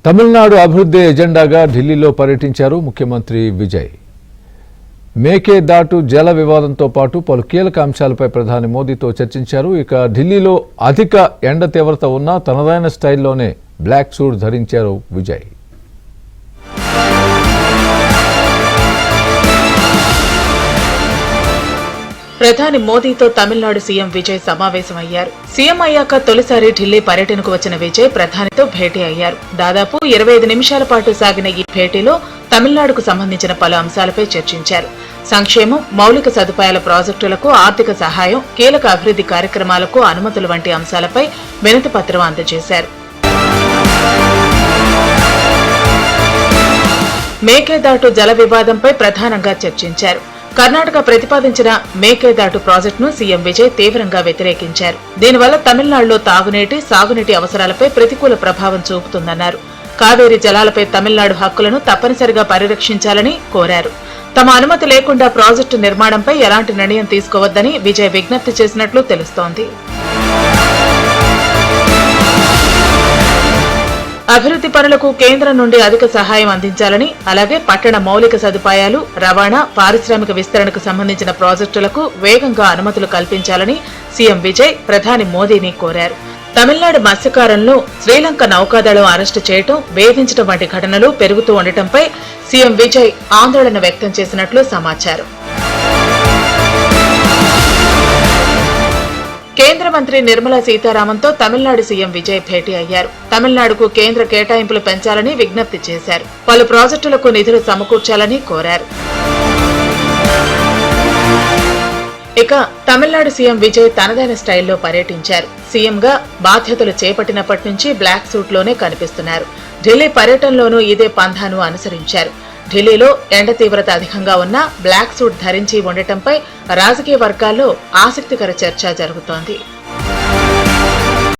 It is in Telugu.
తమిళనాడు అభివృద్ధి ఎజెండాగా ఢిల్లీలో పర్యటించారు ముఖ్యమంత్రి విజయ్. మేకేదాటు జల వివాదంతో పాటు పలు కీలక అంశాలపై ప్రధాని మోదీతో చర్చించారు. ఇక ఢిల్లీలో అధిక ఎండ తీవ్రత ఉన్నా తనదైన స్టైల్లోనే బ్లాక్ సూట్ ధరించారు విజయ్. ప్రధాని మోదీతో తమిళనాడు సీఎం విజయ్ సమావేశమయ్యారు. సీఎం అయ్యాక తొలిసారి ఢిల్లీ పర్యటనకు వచ్చిన విజయ్ ప్రధానితో భేటీ అయ్యారు. దాదాపు 25 నిమిషాల పాటు సాగిన ఈ భేటీలో తమిళనాడుకు సంబంధించిన పలు అంశాలపై చర్చించారు. సంక్షేమం, మౌలిక సదుపాయాల ప్రాజెక్టులకు ఆర్థిక సహాయం, కీలక అభివృద్ధి కార్యక్రమాలకు అనుమతులు వంటి అంశాలపై వినతి పత్రం అందజేశారు. మేకేదాటు జల వివాదంపై ప్రధానంగా చర్చించారు. కర్ణాటక ప్రతిపాదించిన మేకేదాటు ప్రాజెక్టును సీఎం విజయ్ తీవ్రంగా వ్యతిరేకించారు. దీనివల్ల తమిళనాడులో తాగునీటి, సాగునీటి అవసరాలపై ప్రతికూల ప్రభావం చూపుతుందన్నారు. కావేరీ జలాలపై తమిళనాడు హక్కులను తప్పనిసరిగా పరిరక్షించాలని కోరారు. తమ అనుమతి లేకుండా ప్రాజెక్టు నిర్మాణంపై ఎలాంటి నిర్ణయం తీసుకోవద్దని విజయ్ విజ్ఞప్తి చేసినట్లు తెలుస్తోంది. అభివృద్ధి పనులకు కేంద్రం నుండి అధిక సహాయం అందించాలని, అలాగే పట్టణ మౌలిక సదుపాయాలు, రవాణా, పారిశ్రామిక విస్తరణకు సంబంధించిన ప్రాజెక్టులకు వేగంగా అనుమతులు కల్పించాలని సీఎం విజయ్ ప్రధాని మోదీని కోరారు. తమిళనాడు మత్స్యకారులను శ్రీలంక నౌకాదళం అరెస్టు చేయడం, వేధించడం వంటి ఘటనలు పెరుగుతూ ఉండటంపై సీఎం విజయ్ ఆందోళన వ్యక్తం చేసినట్లు సమాచారం. కేంద్ర మంత్రి నిర్మలా సీతారామన్తో తమిళనాడు సీఎం విజయ్ భేటీ అయ్యారు. తమిళనాడుకు కేంద్ర కేటాయింపులు పెంచాలని విజ్ఞప్తి చేశారు. పలు ప్రాజెక్టులకు నిధులు సమకూర్చాలని కోరారు. ఇక తమిళనాడు సీఎం విజయ్ తనదైన స్టైల్లో పర్యటించారు. సీఎంగా బాధ్యతలు చేపట్టినప్పటి నుంచి బ్లాక్ సూట్లోనే కనిపిస్తున్నారు. ఢిల్లీ పర్యటనలోనూ ఇదే పంథాను అనుసరించారు. ఢిల్లీలో ఎండ తీవ్రత అధికంగా ఉన్నా బ్లాక్ సూట్ ధరించి ఉండటంపై రాజకీయ వర్గాల్లో ఆసక్తికర చర్చ జరుగుతోంది.